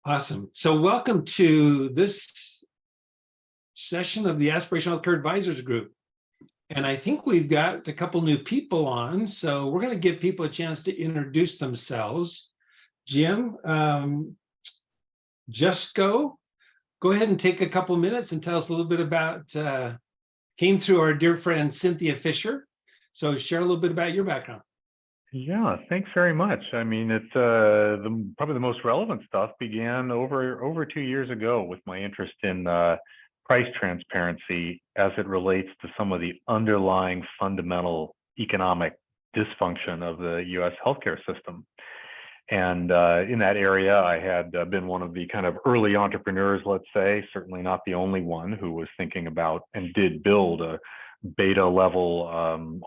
Awesome. So welcome to this session of the Aspirational Healthcare Advisors Group. And I think we've got a couple new people on, so we're going to give people a chance to introduce themselves. Jim, just go ahead and take a couple minutes and tell us a little bit about, came through our dear friend Cynthia Fisher. So share a little bit about your background. Yeah, thanks very much. I mean, it's probably the most relevant stuff began over 2 years ago with my interest in price transparency as it relates to some of the underlying fundamental economic dysfunction of the U.S. healthcare system. And in that area, I had been one of the kind of early entrepreneurs, let's say, certainly not the only one who was thinking about and did build a beta level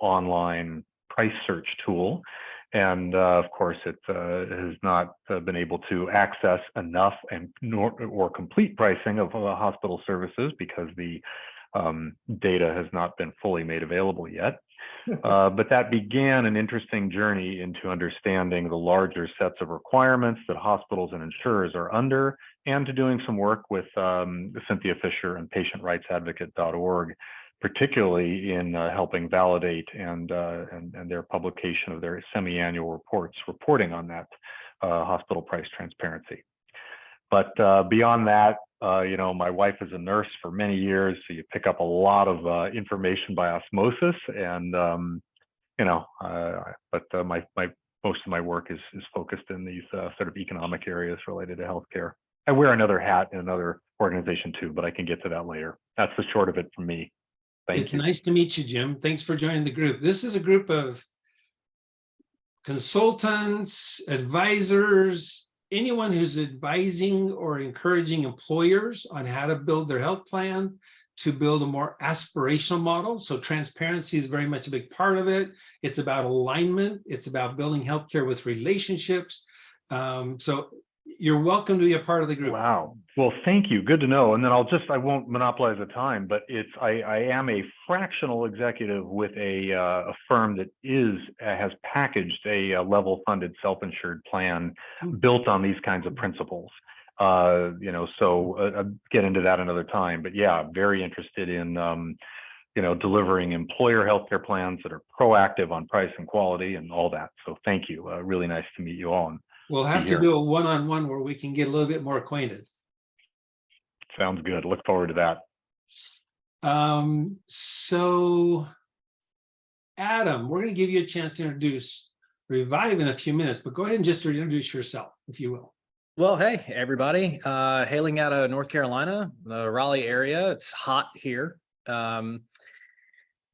online price search tool. And of course, it has not been able to access enough or complete pricing of hospital services because the data has not been fully made available yet. But that began an interesting journey into understanding the larger sets of requirements that hospitals and insurers are under, and to doing some work with Cynthia Fisher and patientrightsadvocate.org, particularly in helping validate and their publication of their semi-annual reports reporting on that hospital price transparency. But beyond that, my wife is a nurse for many years, so you pick up a lot of information by osmosis, and but most of my work is focused in these sort of economic areas related to healthcare. I wear another hat in another organization too, but I can get to that later. That's the short of it from me. It's nice to meet you, Jim. Thanks for joining the group. This is a group of consultants, advisors, anyone who's advising or encouraging employers on how to build their health plan to build a more aspirational model. So transparency is very much a big part of it. It's about alignment. It's about building healthcare with relationships. So you're welcome to be a part of the group. Wow. Well, thank you. Good to know. And then I won't monopolize the time, but I am a fractional executive with a firm that has packaged a level funded self-insured plan built on these kinds of principles. So I'll get into that another time, but yeah, very interested in, delivering employer healthcare plans that are proactive on price and quality and all that. So thank you. Really nice to meet you all. We'll have to do a one-on-one where we can get a little bit more acquainted. Sounds good. Look forward to that. So Adam, we're going to give you a chance to introduce Revive in a few minutes, but go ahead and just introduce yourself, if you will. Well, hey, everybody. Hailing out of North Carolina, the Raleigh area. It's hot here.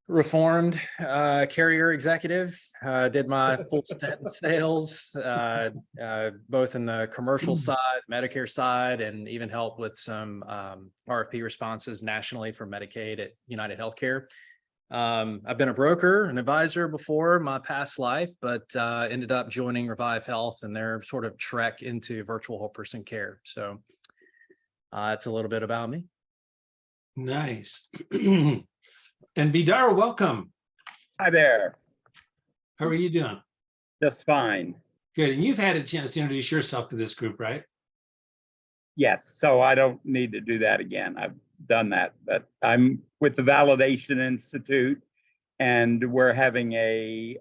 Reformed carrier executive, did my full stint in sales, both in the commercial side, Medicare side, and even helped with some RFP responses nationally for Medicaid at United Healthcare. I've been a broker, an advisor before my past life, but ended up joining Revive Health and their sort of trek into virtual whole person care. So that's a little bit about me. Nice. And Vidar, welcome. Hi there. How are you doing? Just fine. Good. And you've had a chance to introduce yourself to this group, right? Yes, so I don't need to do that again. I've done that, but I'm with the Validation Institute, and we're having a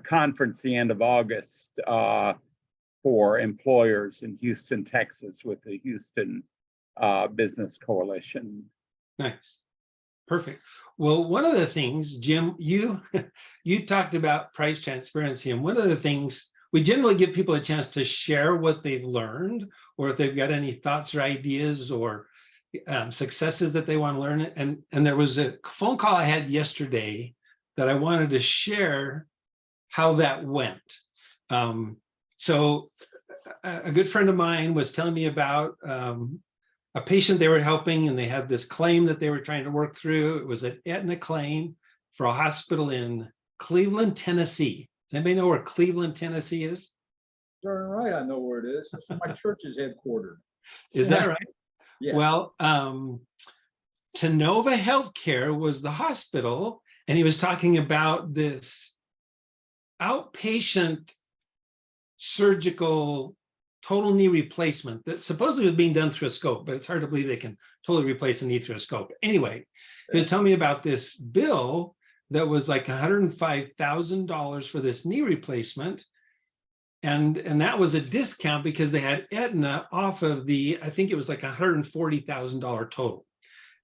conference the end of August for employers in Houston, Texas, with the Houston Business Coalition. Nice. Perfect. Well, one of the things, Jim, you talked about price transparency, and one of the things we generally give people a chance to share what they've learned, or if they've got any thoughts or ideas or successes that they want to learn. And there was a phone call I had yesterday that I wanted to share how that went. So a good friend of mine was telling me about a patient they were helping, and they had this claim that they were trying to work through. It was an Aetna claim for a hospital in Cleveland, Tennessee. Does anybody know where Cleveland, Tennessee is? Darn right, I know where it is. That's where my church is headquartered. Is that right? Yes. Well, Tenova Healthcare was the hospital, and he was talking about this outpatient surgical total knee replacement that supposedly was being done through a scope, but it's hard to believe they can totally replace a knee through a scope. Anyway, he was telling me about this bill that was like $105,000 for this knee replacement. And that was a discount because they had Aetna off of the, I think it was like $140,000 total.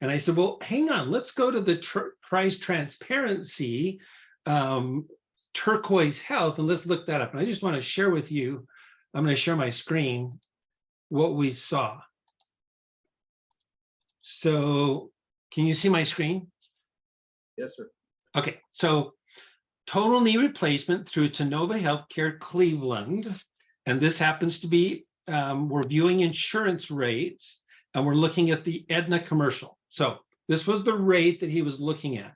And I said, well, hang on, let's go to the price transparency, Turquoise Health, and let's look that up. And I just want to share with you, I'm going to share my screen, what we saw. So can you see my screen? Yes, sir. Okay, so total knee replacement through Tennova Healthcare Cleveland. And this happens to be, we're viewing insurance rates and we're looking at the Aetna commercial. So this was the rate that he was looking at.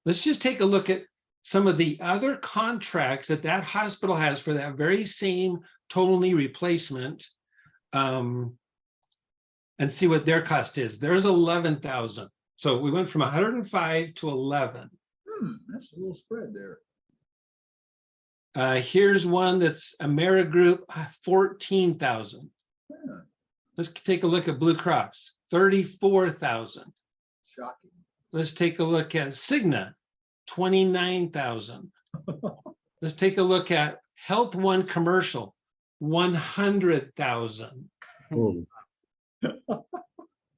Let's just take a look at some of the other contracts that that hospital has for that very same total knee replacement, and see what their cost is. There's 11,000. So we went from 105 to 11. That's a little spread there. Here's one that's Amerigroup, 14,000. Yeah, Let's take a look at Blue Cross, 34,000. shocking. Let's take a look at Cigna, 29,000. Let's take a look at Health One Commercial, 100,000.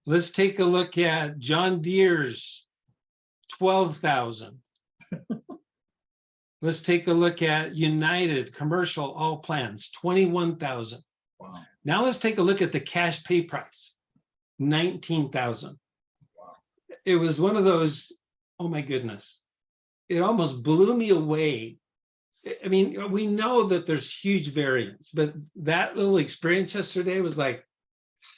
Let's take a look at John Deere's, 12,000. Let's take a look at United Commercial All Plans, 21,000. Wow. Now let's take a look at the cash pay price, 19,000. Wow. It was one of those, oh my goodness, it almost blew me away. I mean, we know that there's huge variance, but that little experience yesterday was like,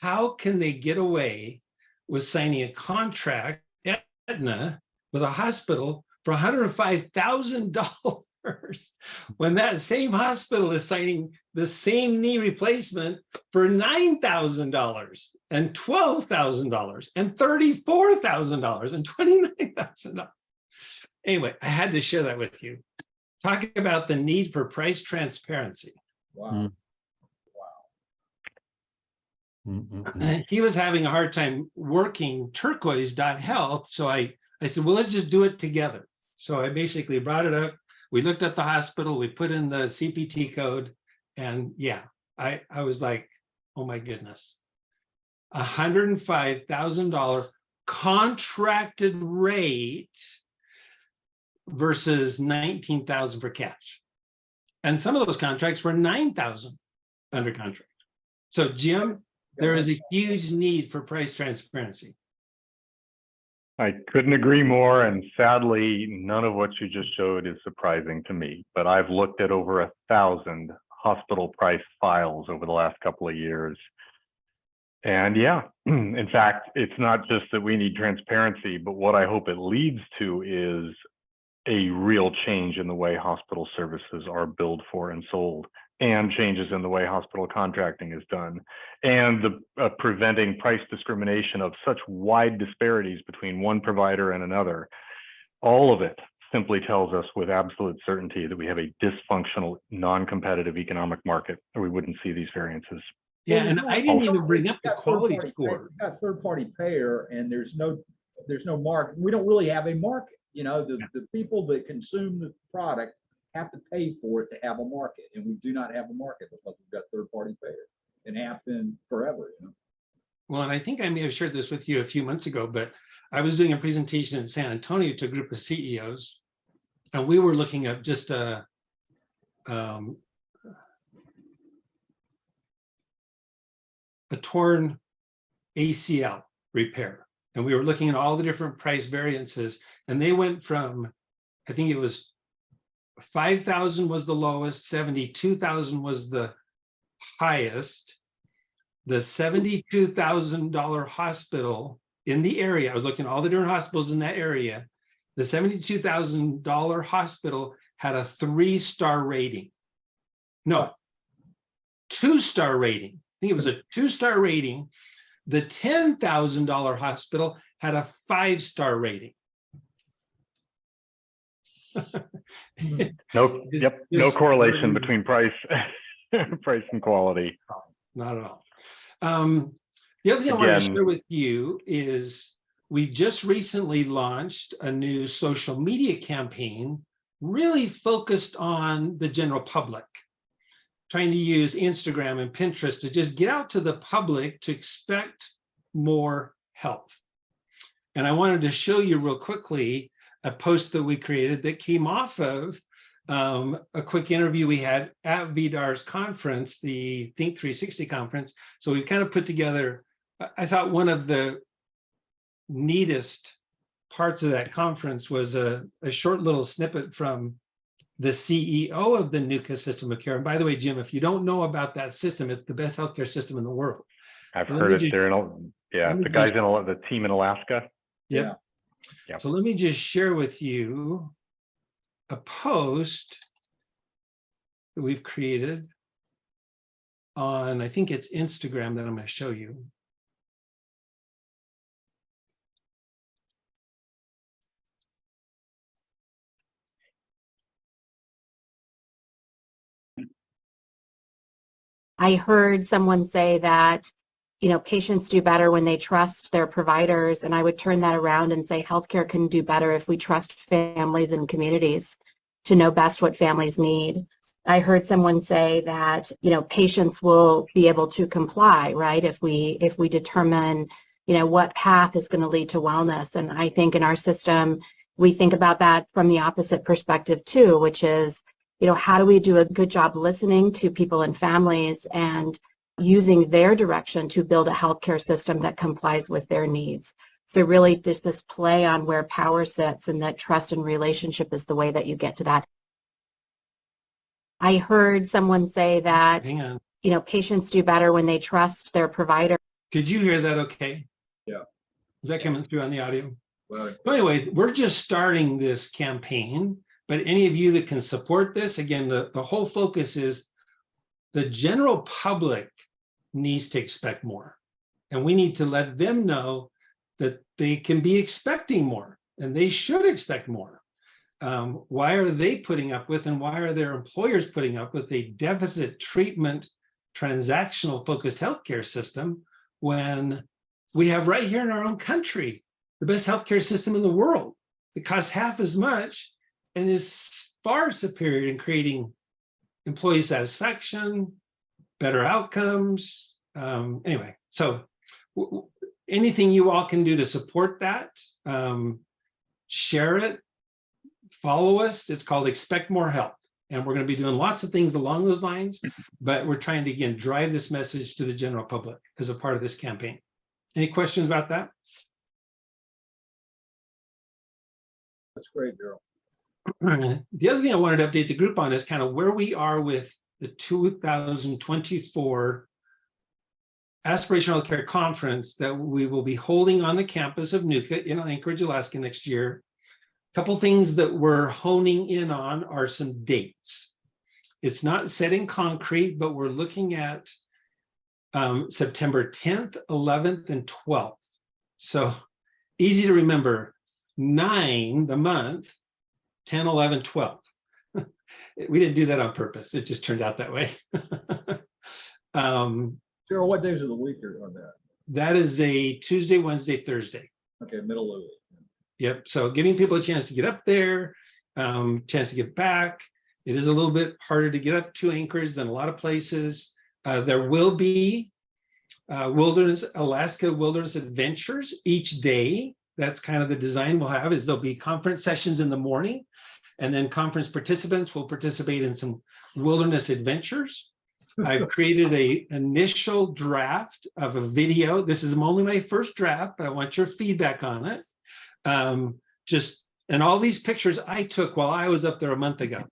how can they get away with signing a contract, Aetna, with a hospital for $105,000 when that same hospital is signing the same knee replacement for $9,000 and $12,000 and $34,000 and $29,000. Anyway, I had to share that with you. Talking about the need for price transparency. Wow. He was having a hard time working Turquoise.health. So I said, well, let's just do it together. So I basically brought it up. We looked at the hospital, we put in the CPT code, and yeah, I was like, oh my goodness, $105,000 contracted rate versus 19,000 for cash. And some of those contracts were 9,000 under contract. So Jim, there is a huge need for price transparency. I couldn't agree more, and sadly, none of what you just showed is surprising to me. But I've looked at over 1,000 hospital price files over the last couple of years. And yeah, in fact, it's not just that we need transparency, but what I hope it leads to is a real change in the way hospital services are billed for and sold, and changes in the way hospital contracting is done, and the preventing price discrimination of such wide disparities between one provider and another. All of it simply tells us with absolute certainty that we have a dysfunctional, non-competitive economic market, or we wouldn't see these variances. Yeah, and I didn't even bring up the quality score. You've got third-party payer, and there's no market. We don't really have a market. You know, the people that consume the product have to pay for it to have a market, and we do not have a market because we've got third-party payer and have been forever. You know. Well, and I think I may have shared this with you a few months ago, but I was doing a presentation in San Antonio to a group of CEOs, and we were looking at just a torn ACL repair, and we were looking at all the different price variances, and they went from, I think it was 5,000 was the lowest, 72,000 was the highest. The $72,000 hospital in the area, I was looking at all the different hospitals in that area. The $72,000 hospital had a 3-star rating. No, 2-star rating. I think it was a 2-star rating. The $10,000 hospital had a 5-star rating. No correlation between price and quality. not at all. The other thing I want to Again- share with you is we just recently launched a new social media campaign really focused on the general public, trying to use Instagram and Pinterest to just get out to the public to expect more help. And I wanted to show you real quickly a post that we created that came off of a quick interview we had at VDAR's conference, the Think 360 conference. So we kind of put together, I thought one of the neatest parts of that conference was a short little snippet from the CEO of the NUCA system of care. And by the way, Jim, if you don't know about that system, it's the best healthcare system in the world. I've Let heard me it just- there. Yeah, let me the guys just- in the team in Alaska. Yep. Yep. So let me just share with you a post that we've created on, I think it's Instagram, that I'm going to show you. I heard someone say that, patients do better when they trust their providers. And I would turn that around and say healthcare can do better if we trust families and communities to know best what families need. I heard someone say that, patients will be able to comply, right? If we determine, what path is going to lead to wellness. And I think in our system, we think about that from the opposite perspective too, which is, how do we do a good job listening to people and families and using their direction to build a healthcare system that complies with their needs? So really there's this play on where power sits, and that trust and relationship is the way that you get to that. I heard someone say that, Hang on. Patients do better when they trust their provider. Could you hear that okay? Yeah. Is that coming through on the audio? Well, So anyway, we're just starting this campaign, but any of you that can support this, again, the whole focus is the general public needs to expect more. And we need to let them know that they can be expecting more, and they should expect more. Why are they putting up with, and why are their employers putting up with a deficit treatment, transactional focused healthcare system when we have right here in our own country the best healthcare system in the world? It costs half as much and is far superior in creating employee satisfaction, better outcomes. Anyway, so anything you all can do to support that, share it, follow us. It's called Expect More Help. And we're going to be doing lots of things along those lines, but we're trying to, again, drive this message to the general public as a part of this campaign. Any questions about that? that's great, Daryl. The other thing I wanted to update the group on is kind of where we are with the 2024 Aspirational Care Conference that we will be holding on the campus of NUCA in Anchorage, Alaska next year. A couple things that we're honing in on are some dates. It's not set in concrete, but we're looking at September 10th, 11th, and 12th. So easy to remember, 9, the month, 10, 11, 12. We didn't do that on purpose. It just turned out that way. Daryl, what days of the week are that? That is a Tuesday, Wednesday, Thursday. Okay, middle of it. Yep. So giving people a chance to get up there, chance to get back. It is a little bit harder to get up to Anchorage than a lot of places. There will be Alaska Wilderness Adventures each day. That's kind of the design we'll have, is there'll be conference sessions in the morning, and then conference participants will participate in some wilderness adventures. I've created an initial draft of a video. This is only my first draft, but I want your feedback on it. And all these pictures I took while I was up there a month ago.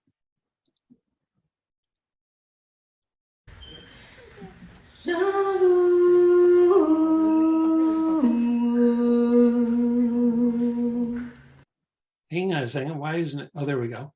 Hang on a second. Why isn't it? Oh, there we go.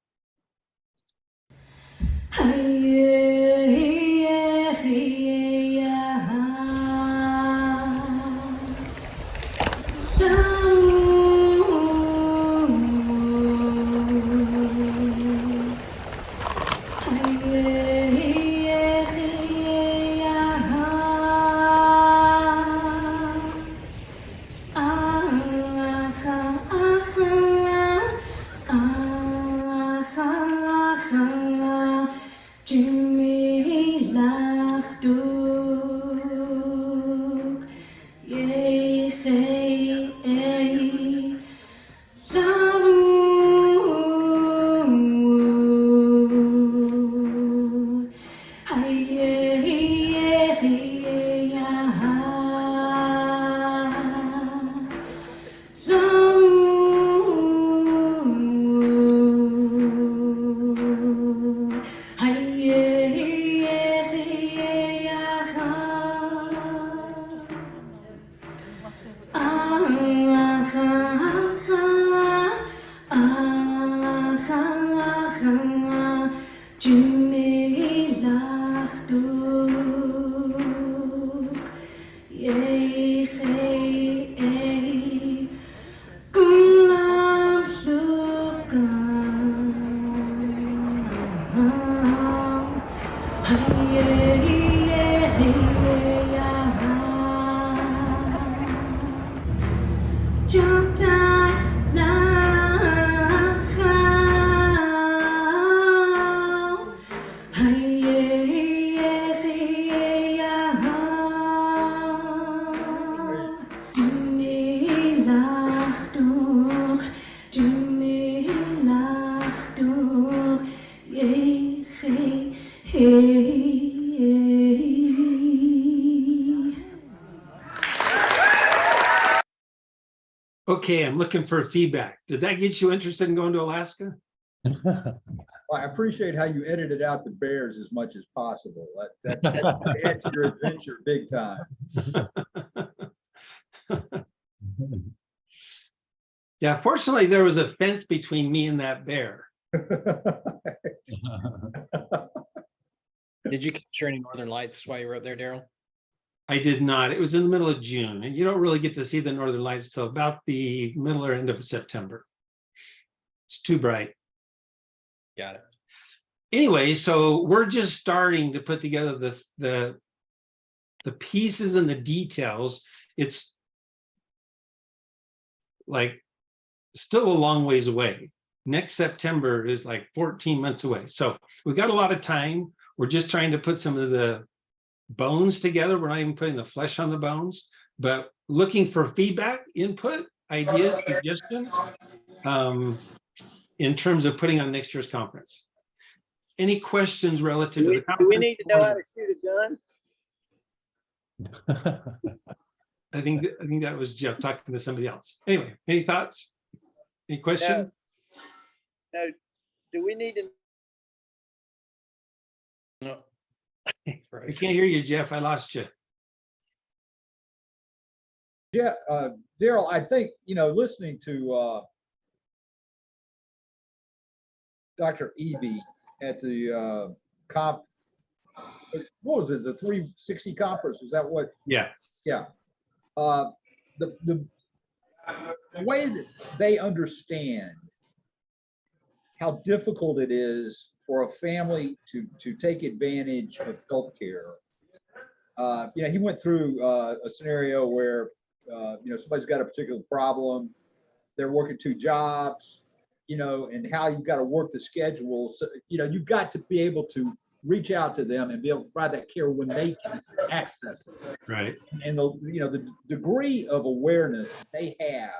Okay, I'm looking for feedback. Did that get you interested in going to Alaska? Well, I appreciate how you edited out the bears as much as possible. That adds to your adventure big time. Yeah, fortunately, there was a fence between me and that bear. Did you capture any northern lights while you were up there, Daryl? I did not. It was in the middle of June, and you don't really get to see the northern lights till about the middle or end of September. It's too bright. Got it. Anyway, so we're just starting to put together the pieces and the details. It's like still a long ways away. Next September is like 14 months away. So we've got a lot of time. We're just trying to put some of the bones together. We're not even putting the flesh on the bones, but looking for feedback, input, ideas, suggestions in terms of putting on next year's conference. Any questions relative to the conference? Do we need to know how to shoot a gun? I think that was Jeff talking to somebody else. Anyway, any thoughts? Any questions? No. Do we need to? No. I can't hear you, Jeff. I lost you. Yeah, Daryl, I think, listening to Dr. Eby at the what was it, the 360 conference? Was that what? Yeah. Yeah. The way that they understand how difficult it is for a family to take advantage of healthcare. He went through a scenario where somebody's got a particular problem, they're working 2 jobs, and how you've got to work the schedule. So, you've got to be able to reach out to them and be able to provide that care when they can access it. Right. And the degree of awareness they have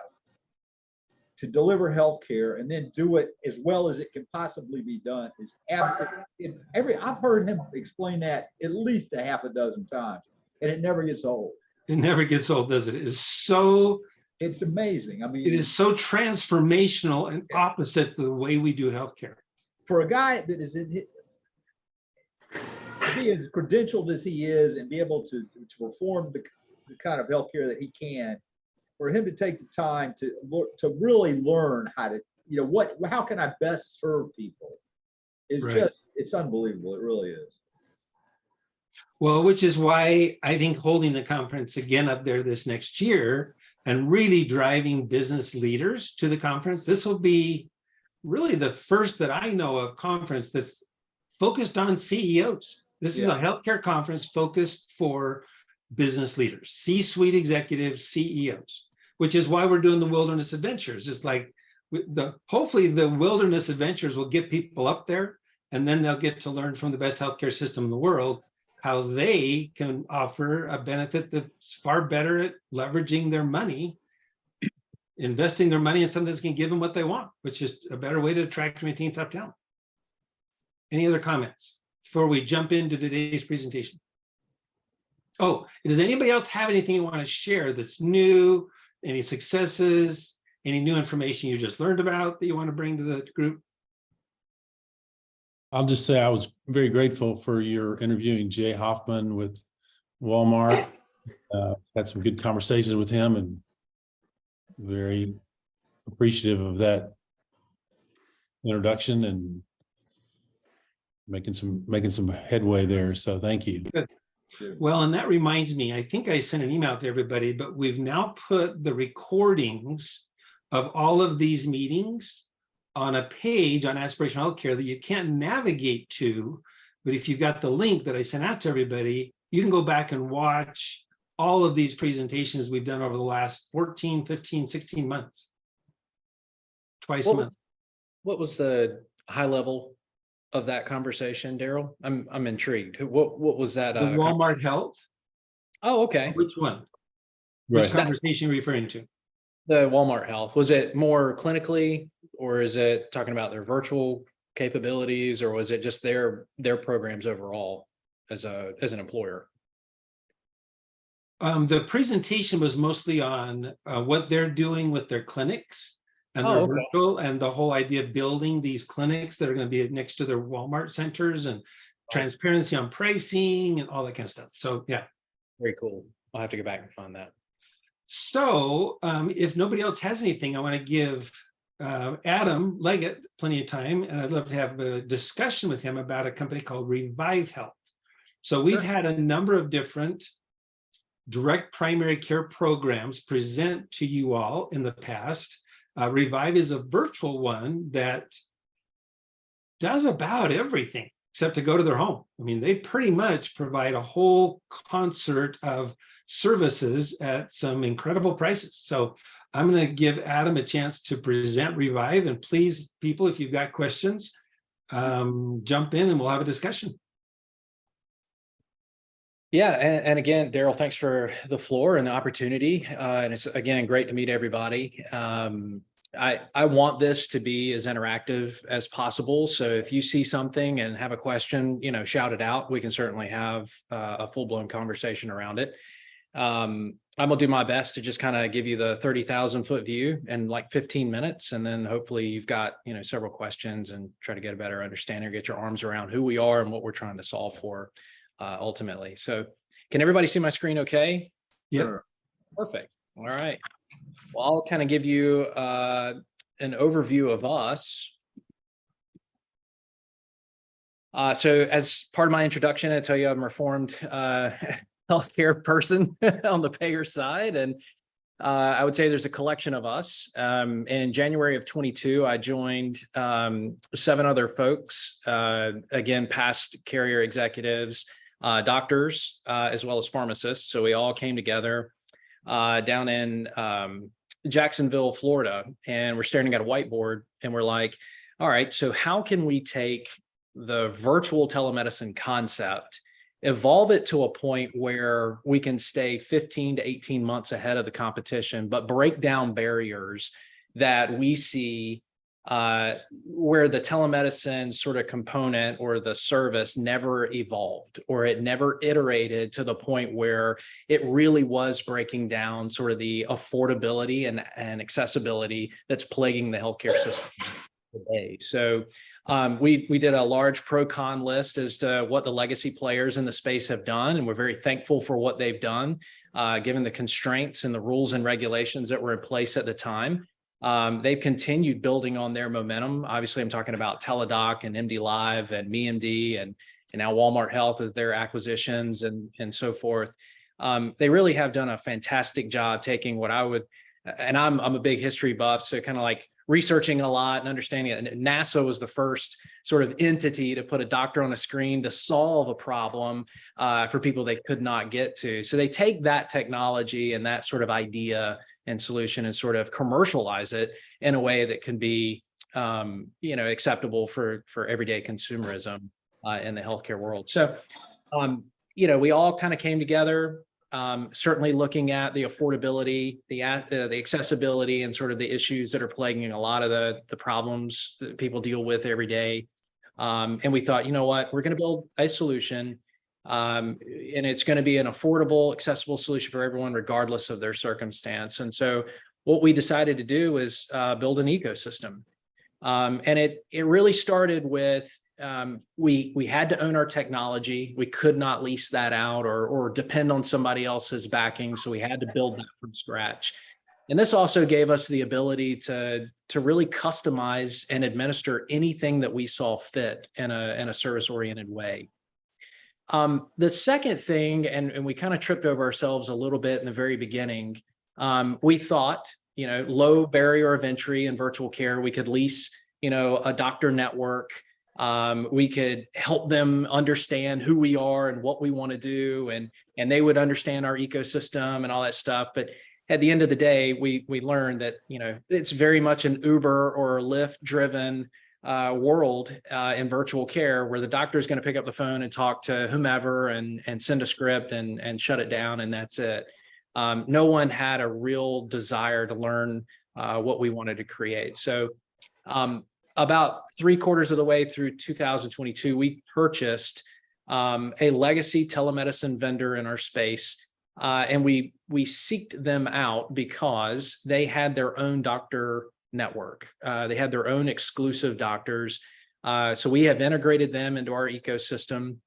to deliver healthcare and then do it as well as it can possibly be done is I've heard him explain that at least a half a dozen times, and it never gets old. It never gets old, does it? It's amazing. I mean, it is so transformational and opposite to the way we do healthcare. For a guy that is to be as credentialed as he is and be able to perform the kind of healthcare that he can, for him to take the time to really learn how to, how can I best serve people is right. It's unbelievable. It really is. Well, which is why I think holding the conference again up there this next year and really driving business leaders to the conference. This will be really the first that I know of conference that's focused on CEOs. This is a healthcare conference focused for business leaders, C-suite executives, CEOs, which is why we're doing the Wilderness Adventures. It's like hopefully the Wilderness Adventures will get people up there And then they'll get to learn from the best healthcare system in the world how they can offer a benefit that's far better at leveraging their money, investing their money in something that's going to give them what they want, which is a better way to attract and retain top talent. Any other comments before we jump into today's presentation? Oh, does anybody else have anything you want to share that's new, any successes, any new information you just learned about that you want to bring to the group? I'll just say I was very grateful for your interviewing Jay Hoffman with Walmart. Had some good conversations with him and very appreciative of that introduction and making some headway there. So thank you. Well, and that reminds me, I think I sent an email to everybody, but we've now put the recordings of all of these meetings on a page on Aspirational Healthcare that you can't navigate to. But if you've got the link that I sent out to everybody, you can go back and watch all of these presentations we've done over the last 14, 15, 16 months. Twice a month. What was the high level of that conversation, Daryl? I'm intrigued. What was that? The Walmart Health. Oh, okay. Which one? Which Right. conversation are you referring to? The Walmart Health. Was it more clinically, or is it talking about their virtual capabilities, or was it just their programs overall as an employer? The presentation was mostly on what they're doing with their clinics and their Okay. virtual, and the whole idea of building these clinics that are going to be next to their Walmart centers, and transparency on pricing and all that kind of stuff. So yeah. Very cool. I'll have to go back and find that. So if nobody else has anything, I want to give Adam Leggett plenty of time, and I'd love to have a discussion with him about a company called Revive Health. So we've had a number of different direct primary care programs present to you all in the past. Revive is a virtual one that does about everything except to go to their home. I mean, they pretty much provide a whole concert of services at some incredible prices. So I'm going to give Adam a chance to present Revive, and please, people, if you've got questions, jump in and we'll have a discussion. Yeah, and again, Daryl, thanks for the floor and the opportunity. And it's again great to meet everybody. I want this to be as interactive as possible. So if you see something and have a question, shout it out. We can certainly have a full-blown conversation around it. I'm gonna do my best to just kind of give you the 30,000 foot view in like 15 minutes. And then hopefully you've got, several questions and try to get a better understanding or get your arms around who we are and what we're trying to solve for ultimately. So can everybody see my screen okay? Yeah. Perfect. All right. Well, I'll kind of give you an overview of us. So as part of my introduction, I tell you I'm a reformed healthcare person on the payer side. And I would say there's a collection of us. In January of 22, I joined 7 other folks, again, past carrier executives, doctors, as well as pharmacists. So we all came together down in Jacksonville, Florida, and we're staring at a whiteboard and we're like, all right, so how can we take the virtual telemedicine concept, evolve it to a point where we can stay 15 to 18 months ahead of the competition, but break down barriers that we see where the telemedicine sort of component or the service never evolved, or it never iterated to the point where it really was breaking down sort of the affordability and accessibility that's plaguing the healthcare system today. So we did a large pro-con list as to what the legacy players in the space have done, and we're very thankful for what they've done, given the constraints and the rules and regulations that were in place at the time. They've continued building on their momentum. Obviously, I'm talking about Teladoc and MD Live and MeMD and now Walmart Health as their acquisitions and so forth. They really have done a fantastic job taking what I would, and I'm a big history buff, so kind of like researching a lot and understanding it. And NASA was the first sort of entity to put a doctor on a screen to solve a problem for people they could not get to. So they take that technology and that sort of idea and solution and sort of commercialize it in a way that can be acceptable for everyday consumerism in the healthcare world. So, we all kind of came together, certainly looking at the affordability, the accessibility, and sort of the issues that are plaguing a lot of the problems that people deal with every day. And we thought, you know what, we're going to build a solution, and it's going to be an affordable, accessible solution for everyone, regardless of their circumstance. And so what we decided to do is build an ecosystem. And it really started with, we had to own our technology. We could not lease that out or depend on somebody else's backing. So we had to build that from scratch. And this also gave us the ability to really customize and administer anything that we saw fit in a service-oriented way. The second thing, and we kind of tripped over ourselves a little bit in the very beginning, we thought, low barrier of entry in virtual care. We could lease, a doctor network. We could help them understand who we are and what we want to do, and they would understand our ecosystem and all that stuff. But at the end of the day, we learned that, it's very much an Uber or Lyft driven world in virtual care, where the doctor is going to pick up the phone and talk to whomever and send a script and shut it down, and that's it. No one had a real desire to learn what we wanted to create. So about 3/4 of the way through 2022, we purchased a legacy telemedicine vendor in our space. And we seeked them out because they had their own doctor network. They had their own exclusive doctors. So we have integrated them into our ecosystem,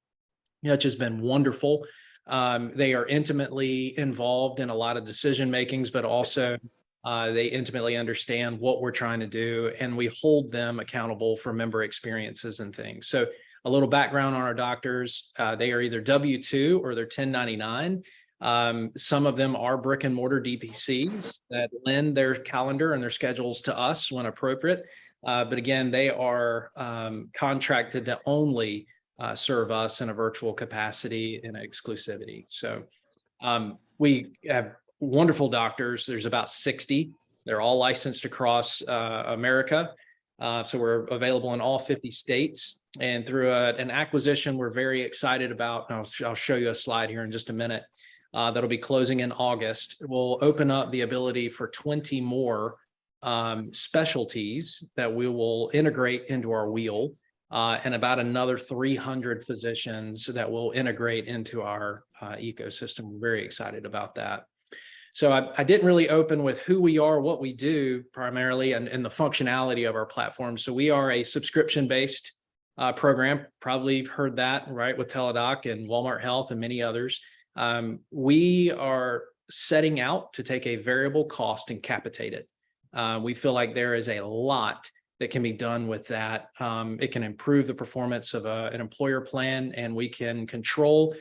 which has been wonderful. They are intimately involved in a lot of decision makings, but also they intimately understand what we're trying to do, and we hold them accountable for member experiences and things. So a little background on our doctors: they are either W-2 or they're 1099. Some of them are brick and mortar DPCs that lend their calendar and their schedules to us when appropriate. But again, they are contracted to only serve us in a virtual capacity and exclusivity. So we have wonderful doctors. There's about 60. They're all licensed across America. So we're available in all 50 states. And through an acquisition we're very excited about, and I'll show you a slide here in just a minute, that'll be closing in August. We'll open up the ability for 20 more specialties that we will integrate into our wheel, and about another 300 physicians that will integrate into our ecosystem. We're very excited about that. So I didn't really open with who we are, what we do primarily, and the functionality of our platform. So we are a subscription-based program. Probably heard that, right, with Teladoc and Walmart Health and many others. We are setting out to take a variable cost and capitate it. We feel like there is a lot that can be done with that. It can improve the performance of an employer plan, and we can control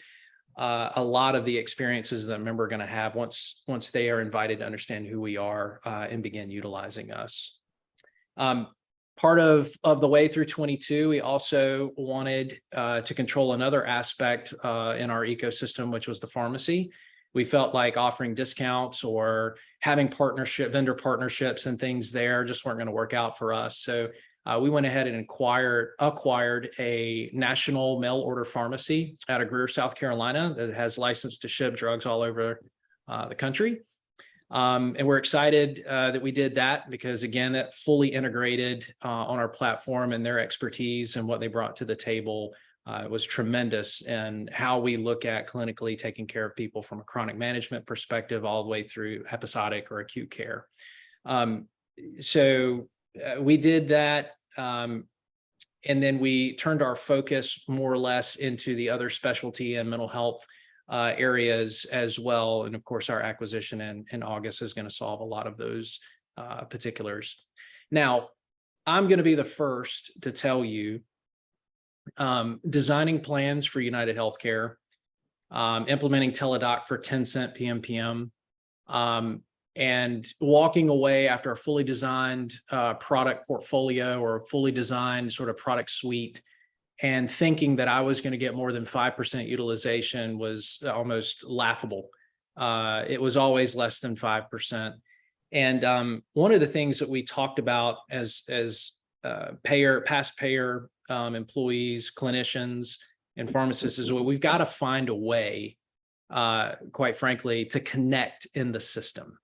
a lot of the experiences that a member are going to have once they are invited to understand who we are and begin utilizing us. Part of the way through 22, we also wanted to control another aspect in our ecosystem, which was the pharmacy. We felt like offering discounts or having vendor partnerships and things there just weren't going to work out for us. So we went ahead and acquired a national mail order pharmacy out of Greer, South Carolina, that has license to ship drugs all over the country. And we're excited that we did that because, again, that fully integrated on our platform, and their expertise and what they brought to the table was tremendous in how we look at clinically taking care of people from a chronic management perspective all the way through episodic or acute care. So we did that. And then we turned our focus more or less into the other specialty and mental health areas as well. And of course, our acquisition in August is going to solve a lot of those particulars. Now, I'm going to be the first to tell you, designing plans for United Healthcare, implementing Teladoc for 10 cent PMPM, and walking away after a fully designed product portfolio or a fully designed sort of product suite, and thinking that I was going to get more than 5% utilization was almost laughable. It was always less than 5%. And one of the things that we talked about as past payer employees, clinicians, and pharmacists is we've got to find a way, quite frankly, to connect in the system.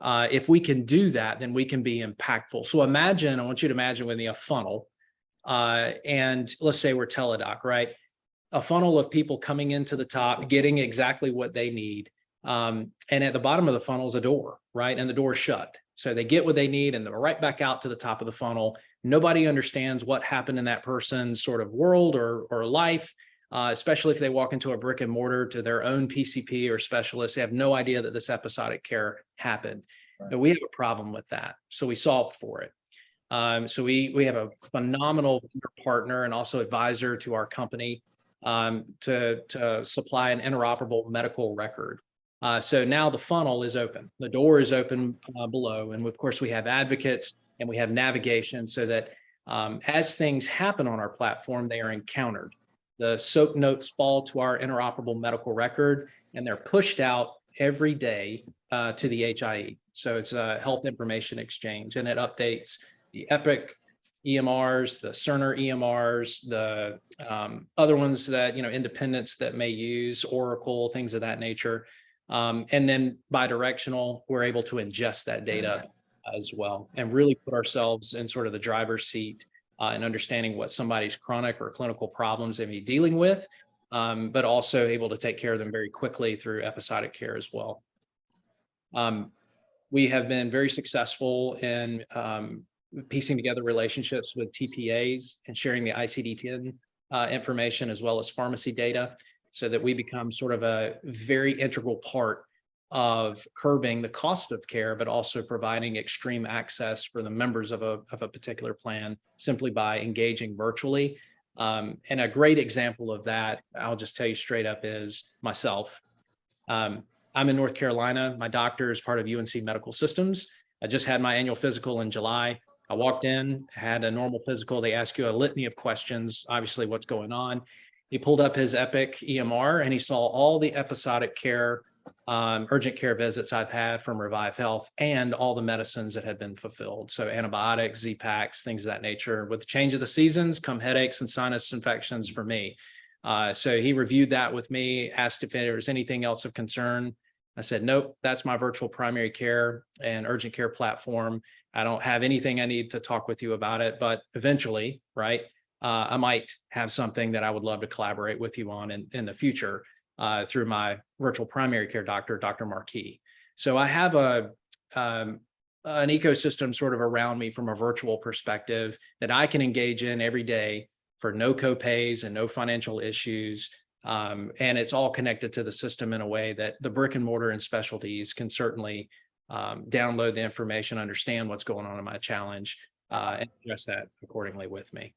If we can do that, then we can be impactful. So imagine, I want you to imagine with me a funnel, and let's say we're Teladoc, right? A funnel of people coming into the top, getting exactly what they need. And at the bottom of the funnel is a door, right? And the door is shut. So they get what they need and they're right back out to the top of the funnel. Nobody understands what happened in that person's sort of world or life, especially if they walk into a brick and mortar to their own PCP or specialist. They have no idea that this episodic care happened. Right. But we have a problem with that. So we solved for it. So we have a phenomenal partner and also advisor to our company to supply an interoperable medical record. So now the funnel is open. The door is open below. And of course, we have advocates and we have navigation so that as things happen on our platform, they are encountered. The SOAP notes fall to our interoperable medical record and they're pushed out every day to the HIE. So it's a health information exchange and it updates the Epic EMRs, the Cerner EMRs, the other ones that, independents that may use, Oracle, things of that nature. And then bi-directional, we're able to ingest that data as well and really put ourselves in sort of the driver's seat and understanding what somebody's chronic or clinical problems they may be dealing with, but also able to take care of them very quickly through episodic care as well. We have been very successful in piecing together relationships with TPAs and sharing the ICD-10 information as well as pharmacy data so that we become sort of a very integral part of curbing the cost of care, but also providing extreme access for the members of a particular plan simply by engaging virtually. And a great example of that, I'll just tell you straight up, is myself. I'm in North Carolina. My doctor is part of UNC Medical Systems. I just had my annual physical in July. I walked in, had a normal physical. They ask you a litany of questions, obviously what's going on. He pulled up his Epic EMR and he saw all the episodic care, urgent care visits I've had from Revive Health and all the medicines that had been fulfilled. So antibiotics, Z-Paks, things of that nature. With the change of the seasons come headaches and sinus infections for me. So he reviewed that with me, asked if there was anything else of concern. I said, nope, that's my virtual primary care and urgent care platform. I don't have anything I need to talk with you about it, but eventually, right, I might have something that I would love to collaborate with you on in the future through my virtual primary care doctor, Dr. Marquis. So I have an ecosystem sort of around me from a virtual perspective that I can engage in every day for no copays and no financial issues. And it's all connected to the system in a way that the brick and mortar and specialties can certainly download the information, understand what's going on in my challenge, and address that accordingly with me.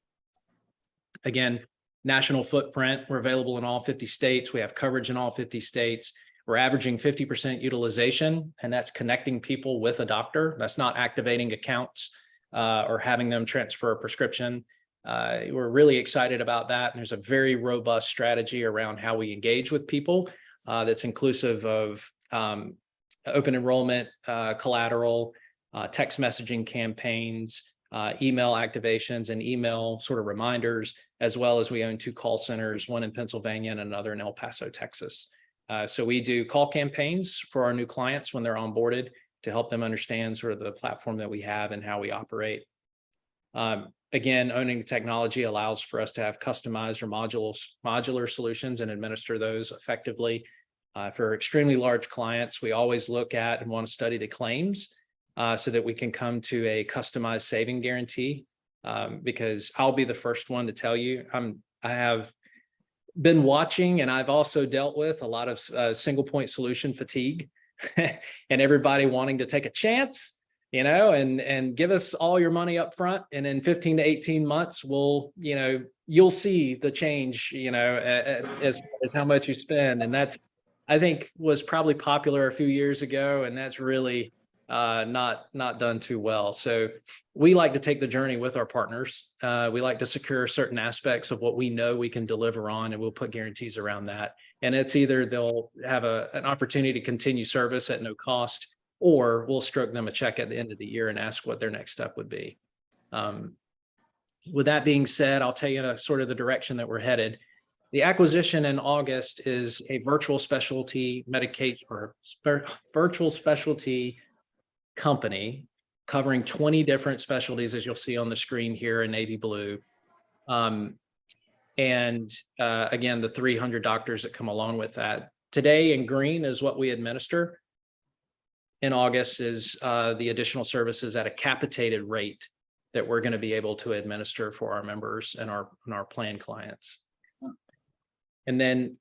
Again, national footprint, we're available in all 50 states. We have coverage in all 50 states. We're averaging 50% utilization, and that's connecting people with a doctor. That's not activating accounts or having them transfer a prescription. We're really excited about that. And there's a very robust strategy around how we engage with people that's inclusive of open enrollment, collateral, text messaging campaigns, email activations and email sort of reminders, as well as we own 2 call centers, one in Pennsylvania and another in El Paso, Texas. So we do call campaigns for our new clients when they're onboarded to help them understand sort of the platform that we have and how we operate. Again, owning the technology allows for us to have customized or modular solutions and administer those effectively. For extremely large clients, we always look at and want to study the claims so that we can come to a customized saving guarantee. Because I'll be the first one to tell you, I have been watching and I've also dealt with a lot of single point solution fatigue and everybody wanting to take a chance, and give us all your money up front. And in 15 to 18 months, you'll see the change, as how much you spend. And that's, I think, was probably popular a few years ago, and that's really not done too well. So we like to take the journey with our partners. We like to secure certain aspects of what we know we can deliver on, and we'll put guarantees around that. And it's either they'll have an opportunity to continue service at no cost, or we'll stroke them a check at the end of the year and ask what their next step would be. With that being said, I'll tell you sort of the direction that we're headed. The acquisition in August is a virtual specialty medication or virtual specialty company covering 20 different specialties, as you'll see on the screen here in navy blue. Again, the 300 doctors that come along with that. Today in green is what we administer. In August is the additional services at a capitated rate that we're going to be able to administer for our members and our plan clients. And then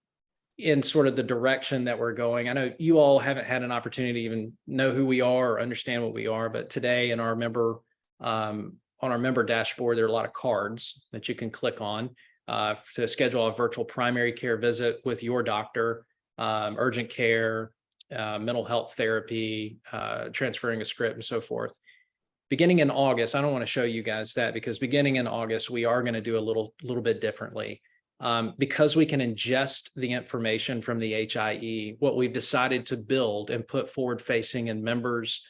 in sort of the direction that we're going, I know you all haven't had an opportunity to even know who we are or understand what we are, but today in our member, on our member dashboard, there are a lot of cards that you can click on to schedule a virtual primary care visit with your doctor, urgent care, mental health therapy, transferring a script and so forth. Beginning in August, I don't want to show you guys that because beginning in August, we are going to do a little bit differently. Because we can ingest the information from the HIE, what we've decided to build and put forward facing in members'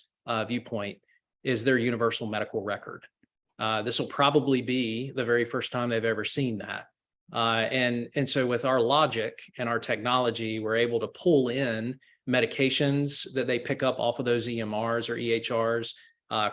viewpoint is their universal medical record. This will probably be the very first time they've ever seen that. And so with our logic and our technology, we're able to pull in medications that they pick up off of those EMRs or EHRs,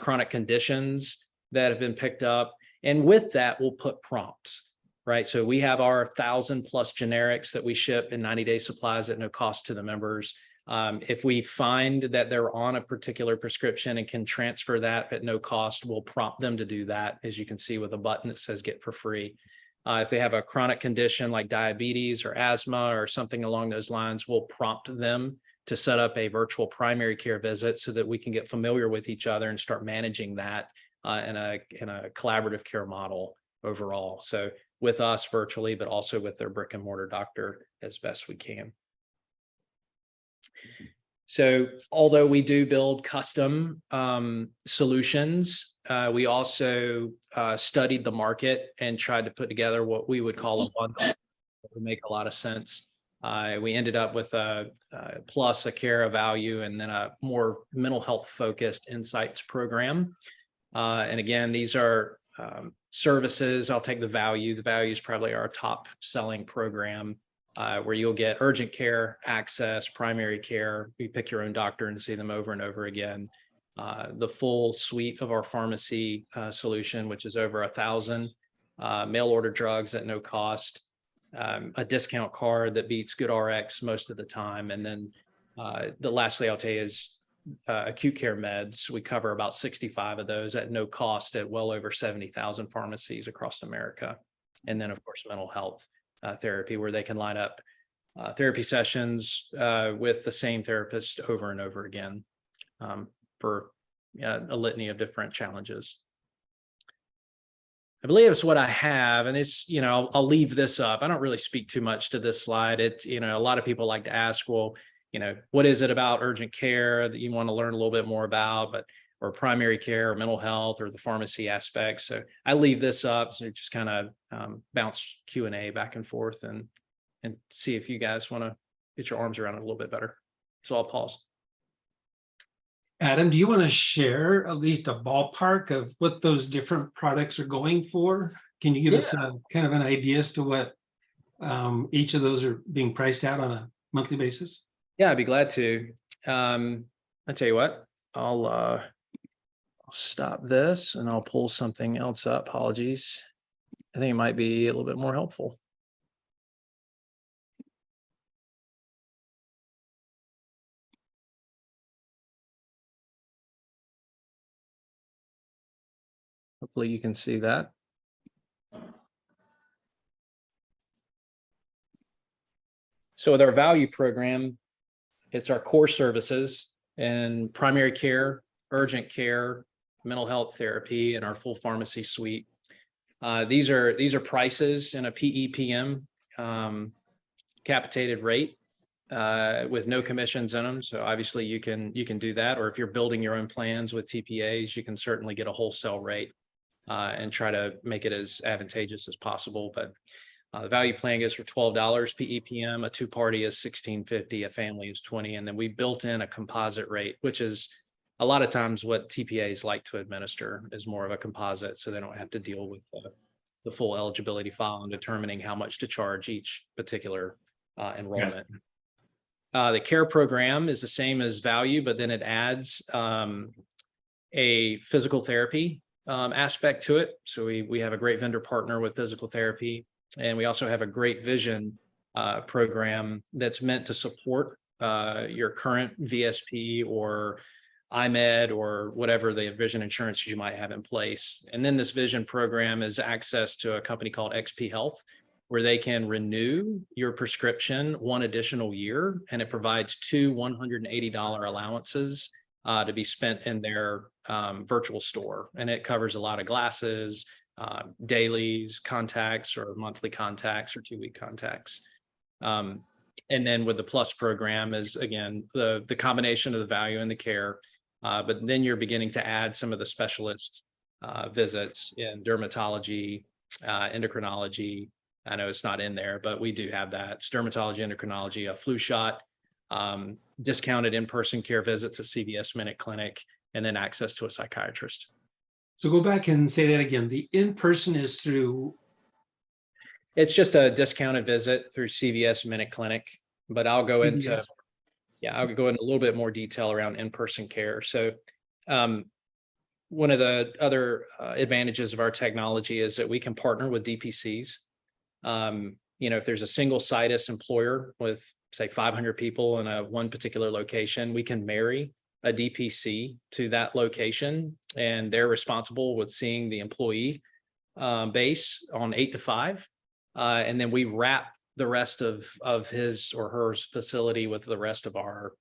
chronic conditions that have been picked up. And with that, we'll put prompts. Right. So we have our 1,000+ generics that we ship in 90-day supplies at no cost to the members. If we find that they're on a particular prescription and can transfer that at no cost, we'll prompt them to do that, as you can see with a button that says get for free. If they have a chronic condition like diabetes or asthma or something along those lines, we'll prompt them to set up a virtual primary care visit so that we can get familiar with each other and start managing that in a collaborative care model overall. So with us virtually, but also with their brick and mortar doctor as best we can. So although we do build custom solutions, we also studied the market and tried to put together what we would call a bundle that would make a lot of sense. We ended up with a plus, a care, a value, and then a more mental health focused insights program. And again, these are services. I'll take the value. The value is probably our top selling program, where you'll get urgent care access, primary care. You pick your own doctor and see them over and over again. The full suite of our pharmacy solution, which is over 1,000 mail order drugs at no cost, a discount card that beats GoodRx most of the time. And then lastly, I'll tell you is acute care meds. We cover about 65 of those at no cost at well over 70,000 pharmacies across America. And then of course, mental health therapy, where they can line up therapy sessions with the same therapist over and over again for a litany of different challenges. I believe it's what I have, and it's, I'll leave this up. I don't really speak too much to this slide. A lot of people like to ask, well, what is it about urgent care that you want to learn a little bit more about, or primary care or mental health or the pharmacy aspects. So I leave this up, so just kind of bounce Q&A back and forth and see if you guys want to get your arms around it a little bit better. So I'll pause. Adam, do you want to share at least a ballpark of what those different products are going for? Can you give us a kind of an idea as to what each of those are being priced out on a monthly basis? Yeah, I'd be glad to. I'll tell you what, I'll stop this and I'll pull something else up. Apologies. I think it might be a little bit more helpful. Hopefully you can see that. So with our value program, it's our core services and primary care, urgent care, mental health therapy, and our full pharmacy suite. These are prices in a PEPM capitated rate with no commissions in them. So obviously you can do that, or if you're building your own plans with TPAs, you can certainly get a wholesale rate and try to make it as advantageous as possible. But the value plan goes for $12 PEPM. A two-party is $16.50. A family is $20. And then we built in a composite rate, which is a lot of times what TPAs like to administer, is more of a composite, so they don't have to deal with the full eligibility file and determining how much to charge each particular enrollment. The care program is the same as value, but then it adds a physical therapy aspect to it. So we have a great vendor partner with physical therapy, and we also have a great vision program that's meant to support your current VSP or IMED or whatever the vision insurance you might have in place. And then this vision program is access to a company called XP Health, where they can renew your prescription one additional year, and it provides 2 $180 allowances to be spent in their virtual store. And it covers a lot of glasses, dailies, contacts, or monthly contacts, or 2-week contacts. And then with the Plus program is, again, the combination of the value and the care, but then you're beginning to add some of the specialist visits in dermatology, endocrinology. I know it's not in there, but we do have that. It's dermatology, endocrinology, a flu shot, discounted in-person care visits at CVS Minute Clinic, and then access to a psychiatrist. So go back and say that again. The in-person is through. It's just a discounted visit through CVS Minute Clinic, but I'll go into, CVS. I'll go into a little bit more detail around in-person care. So one of the other advantages of our technology is that we can partner with DPCs. If there's a single situs employer with, say, 500 people in one particular location, we can marry a DPC to that location, and they're responsible with seeing the employee base on 8 to 5. And then we wrap the rest of his or her facility with the rest of our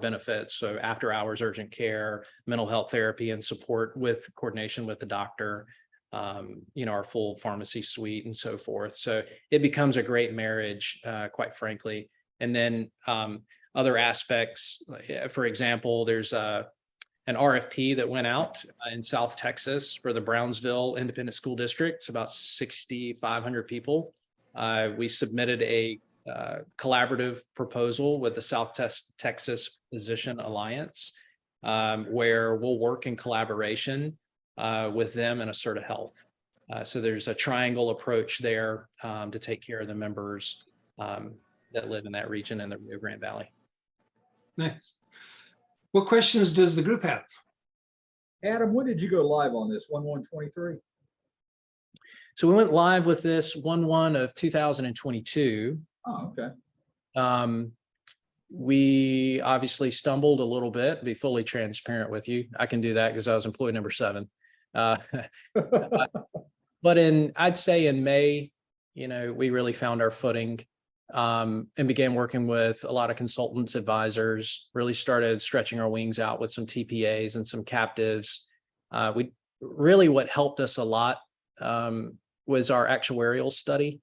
benefits. So after hours urgent care, mental health therapy and support with coordination with the doctor, our full pharmacy suite and so forth. So it becomes a great marriage, quite frankly. And then other aspects, for example, there's an RFP that went out in South Texas for the Brownsville Independent School District. It's about 6,500 people. We submitted a collaborative proposal with the South Texas Physician Alliance, where we'll work in collaboration with them and Asserta Health. So there's a triangle approach there to take care of the members that live in that region in the Rio Grande Valley. Nice. What questions does the group have? Adam, when did you go live on this? 1/1/23? So we went live with this 1/1 of 2022. Oh, okay. We obviously stumbled a little bit, to be fully transparent with you. I can do that because I was employee number 7. But I'd say in May, we really found our footing and began working with a lot of consultants, advisors, really started stretching our wings out with some TPAs and some captives. What helped us a lot was our actuarial study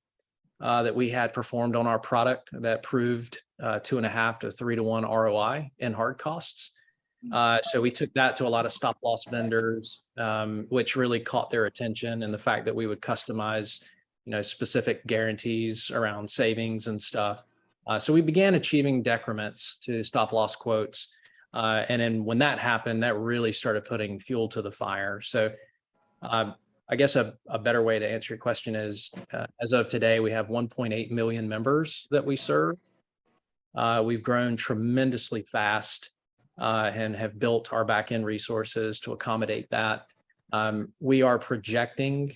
that we had performed on our product that proved 2.5 to 3 to 1 ROI in hard costs. So we took that to a lot of stop loss vendors, which really caught their attention, and the fact that we would customize, specific guarantees around savings and stuff. So we began achieving decrements to stop loss quotes. And then when that happened, that really started putting fuel to the fire. So I guess a better way to answer your question is, as of today, we have 1.8 million members that we serve. We've grown tremendously fast and have built our back-end resources to accommodate that. We are projecting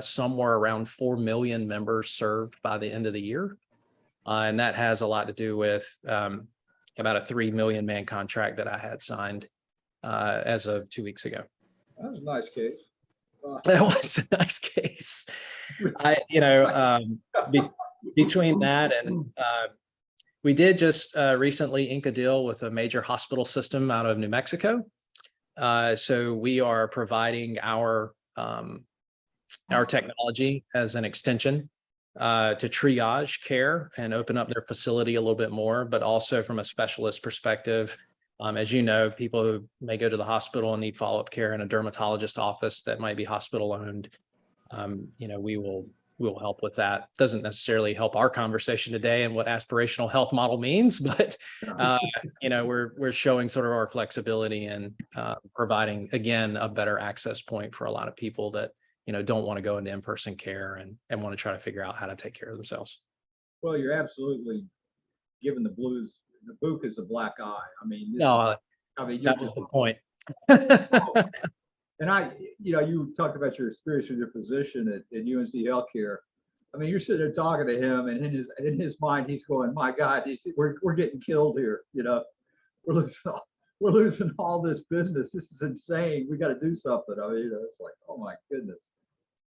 somewhere around 4 million members served by the end of the year. And that has a lot to do with about a 3 million man contract that I had signed as of 2 weeks ago. That was a nice case. That was a nice case. Between that and we did just recently ink a deal with a major hospital system out of New Mexico. So we are providing our technology as an extension to triage care and open up their facility a little bit more, but also from a specialist perspective. As you know, people who may go to the hospital and need follow-up care in a dermatologist office that might be hospital owned, we will help with that. Doesn't necessarily help our conversation today and what aspirational health model means, but we're showing sort of our flexibility and providing, again, a better access point for a lot of people that don't want to go into in-person care and want to try to figure out how to take care of themselves. Well, you're absolutely giving the bucas a black eye. I mean, No, you're that was just, the point. and you talked about your experience with your physician at UNC Healthcare. I mean, you're sitting there talking to him, and in his mind, he's going, "My God, we're getting killed here. We're losing all this business. This is insane. We got to do something." I mean, it's like, oh my goodness.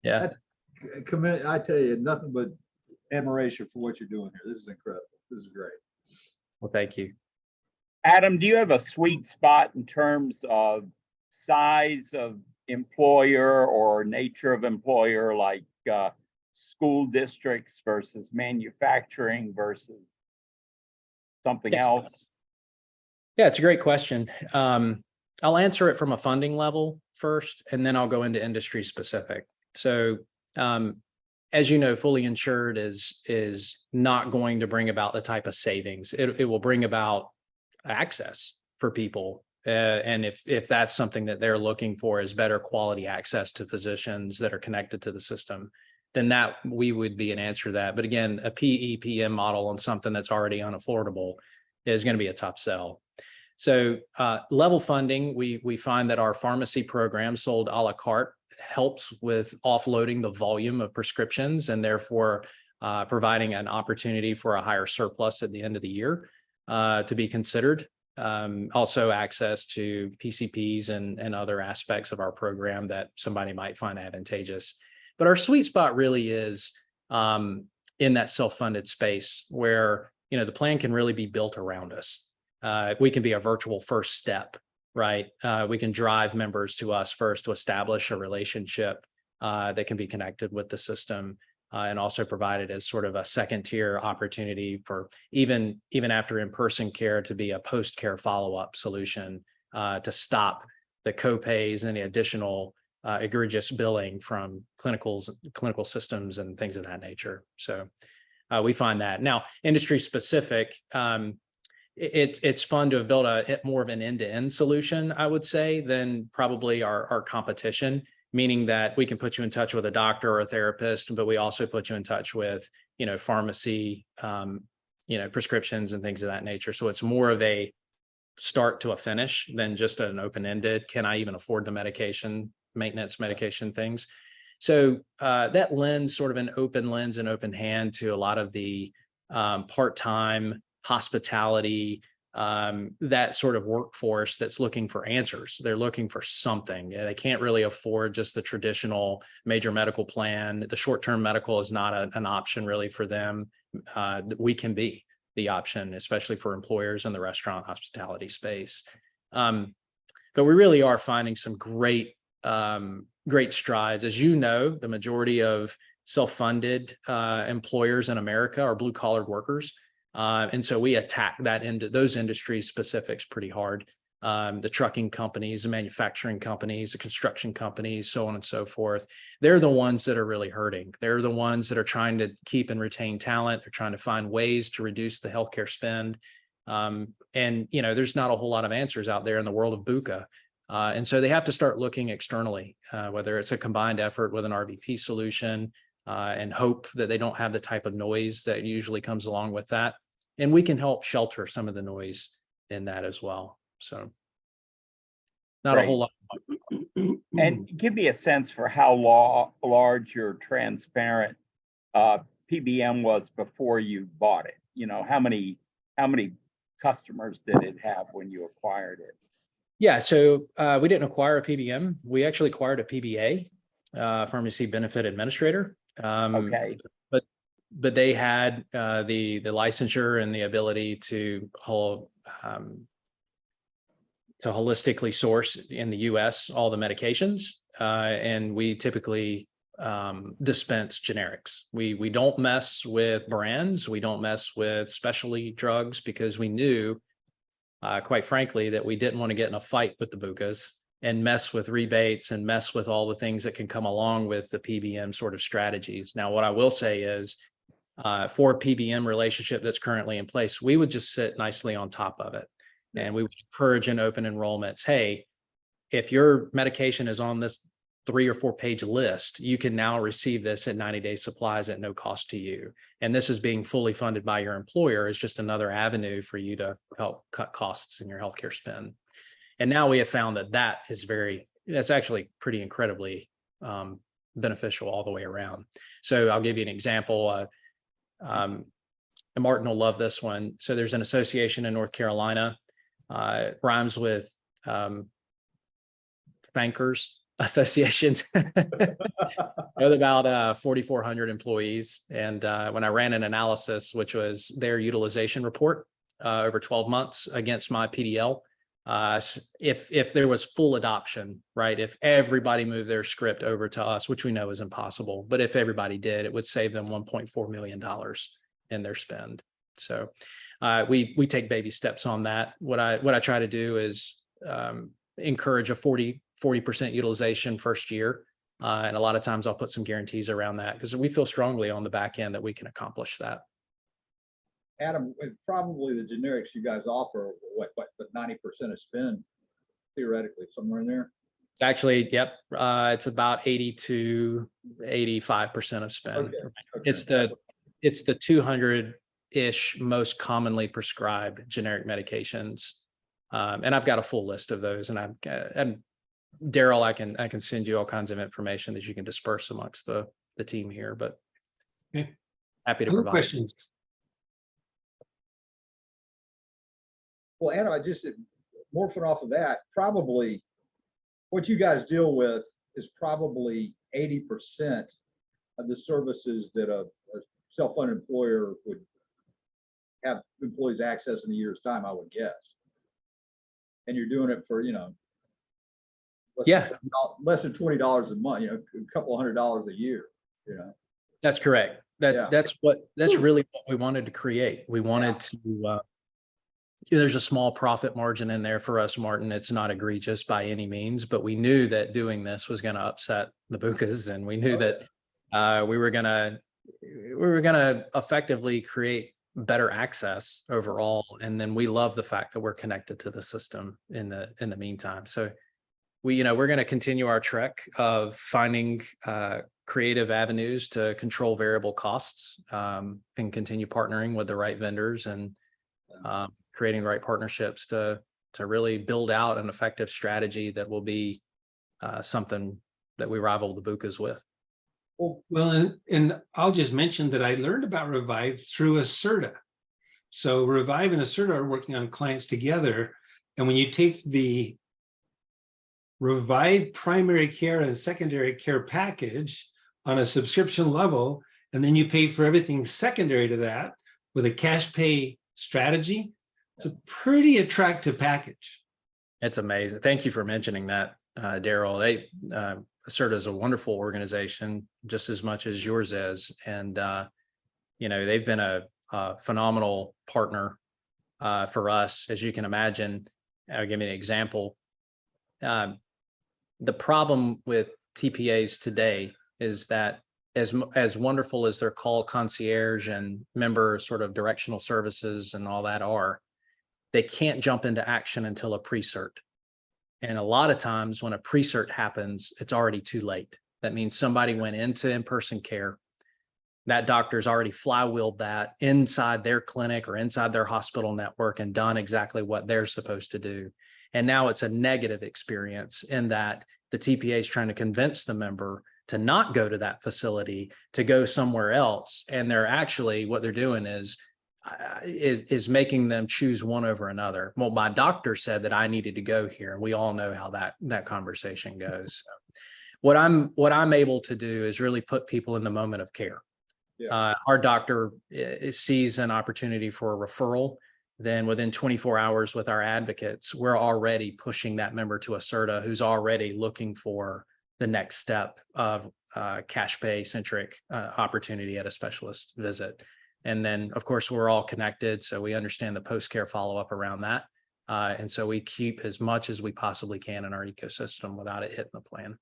Yeah. I tell you, nothing but admiration for what you're doing here. This is incredible. This is great. Well, thank you. Adam, do you have a sweet spot in terms of size of employer or nature of employer, like school districts versus manufacturing versus something else? Yeah, it's a great question. I'll answer it from a funding level first, and then I'll go into industry specific. So, as you know, fully insured is not going to bring about the type of savings. It will bring about access for people. And if that's something that they're looking for is better quality access to physicians that are connected to the system, then that we would be an answer to that. But again, a PEPM model on something that's already unaffordable is going to be a tough sell. So level funding, we find that our pharmacy program sold a la carte helps with offloading the volume of prescriptions and therefore providing an opportunity for a higher surplus at the end of the year to be considered. Also access to PCPs and other aspects of our program that somebody might find advantageous. But our sweet spot really is in that self-funded space where, the plan can really be built around us. We can be a virtual first step, right? We can drive members to us first to establish a relationship that can be connected with the system and also provided as sort of a second tier opportunity for even after in-person care to be a post-care follow-up solution to stop the co-pays and the additional egregious billing from clinical systems and things of that nature. So we find that. Now, industry specific, it's fun to have built more of an end-to-end solution, I would say, than probably our competition, meaning that we can put you in touch with a doctor or a therapist, but we also put you in touch with, pharmacy, prescriptions and things of that nature. So it's more of a start to a finish than just an open-ended, can I even afford the medication, maintenance medication things. So that lends sort of an open lens and open hand to a lot of the part-time hospitality, that sort of workforce that's looking for answers. They're looking for something. They can't really afford just the traditional major medical plan. The short-term medical is not an option really for them. We can be the option, especially for employers in the restaurant hospitality space. But we really are finding some great strides. As you know, the majority of self-funded employers in America are blue-collar workers. And so we attack that into those industry specifics pretty hard. The trucking companies, the manufacturing companies, the construction companies, so on and so forth. They're the ones that are really hurting. They're the ones that are trying to keep and retain talent. They're trying to find ways to reduce the healthcare spend. And there's not a whole lot of answers out there in the world of BUCA. And so they have to start looking externally, whether it's a combined effort with an RVP solution, and hope that they don't have the type of noise that usually comes along with that. And we can help shelter some of the noise in that as well. So not a whole lot. And give me a sense for how large your transparent PBM was before you bought it. How many customers did it have when you acquired it? Yeah, so we didn't acquire a PBM. We actually acquired a PBA, Pharmacy Benefit Administrator. Okay. But they had the licensure and the ability to holistically source in the U.S. all the medications, and we typically dispense generics. We don't mess with brands. We don't mess with specialty drugs because we knew, quite frankly, that we didn't want to get in a fight with the BUCAs and mess with rebates and mess with all the things that can come along with the PBM sort of strategies. Now, what I will say is, for a PBM relationship that's currently in place, we would just sit nicely on top of it. And we would encourage in open enrollments, hey, if your medication is on this 3 or 4 page list, you can now receive this at 90-day supplies at no cost to you. And this is being fully funded by your employer. Is just another avenue for you to help cut costs in your healthcare spend. And now we have found that that's actually pretty incredibly beneficial all the way around. So I'll give you an example. And Martin will love this one. So there's an association in North Carolina, rhymes with Bankers Association. With about 4,400 employees. And when I ran an analysis, which was their utilization report over 12 months against my PDL, if there was full adoption, right? If everybody moved their script over to us, which we know is impossible, but if everybody did, it would save them $1.4 million in their spend. So we take baby steps on that. What I try to do is encourage a 40% utilization first year. And a lot of times I'll put some guarantees around that because we feel strongly on the back end that we can accomplish that. Adam, probably the generics you guys offer, what, but 90% of spend theoretically somewhere in there? It's actually, yep, it's about 80 to 85% of spend. Okay. It's the 200-ish most commonly prescribed generic medications. And I've got a full list of those, and Daryl, I can send you all kinds of information that you can disperse amongst the team here, but Okay. happy to Other provide. questions? Well, Adam, I just morphing off of that, probably what you guys deal with is probably 80% of the services that a self-funded employer would have employees access in a year's time, I would guess. And you're doing it for, less than $20 a month, a couple $100 a year, That's correct. That's really what we wanted to create. We wanted to, there's a small profit margin in there for us, Martin. It's not egregious by any means, but we knew that doing this was going to upset the bukas, and we knew that we were going to effectively create better access overall. And then we love the fact that we're connected to the system in the meantime. So we're going to continue our trek of finding creative avenues to control variable costs, and continue partnering with the right vendors and creating the right partnerships to really build out an effective strategy that will be something that we rival the bukas with. Well, and I'll just mention that I learned about Revive through Acerta. So Revive and Acerta are working on clients together. And when you take the Revive primary care and secondary care package on a subscription level, and then you pay for everything secondary to that with a cash pay strategy, it's a pretty attractive package. It's amazing. Thank you for mentioning that, Daryl. Acerta is a wonderful organization, just as much as yours is. And, they've been a phenomenal partner for us, as you can imagine. I'll give you an example. The problem with TPAs today is that as wonderful as their call concierge and member sort of directional services and all that are, they can't jump into action until a pre-cert. And a lot of times when a pre-cert happens, it's already too late. That means somebody went into in-person care. That doctor's already flywheeled that inside their clinic or inside their hospital network and done exactly what they're supposed to do. And now it's a negative experience in that the TPA is trying to convince the member to not go to that facility, to go somewhere else. And they're actually, what they're doing is making them choose one over another. Well, my doctor said that I needed to go here. And we all know how that conversation goes. So what I'm able to do is really put people in the moment of care. Yeah. Our doctor sees an opportunity for a referral. Then within 24 hours with our advocates, we're already pushing that member to Acerta, who's already looking for the next step of cash pay centric opportunity at a specialist visit. And then, of course, we're all connected, so we understand the post-care follow-up around that. And so we keep as much as we possibly can in our ecosystem without it hitting the plan.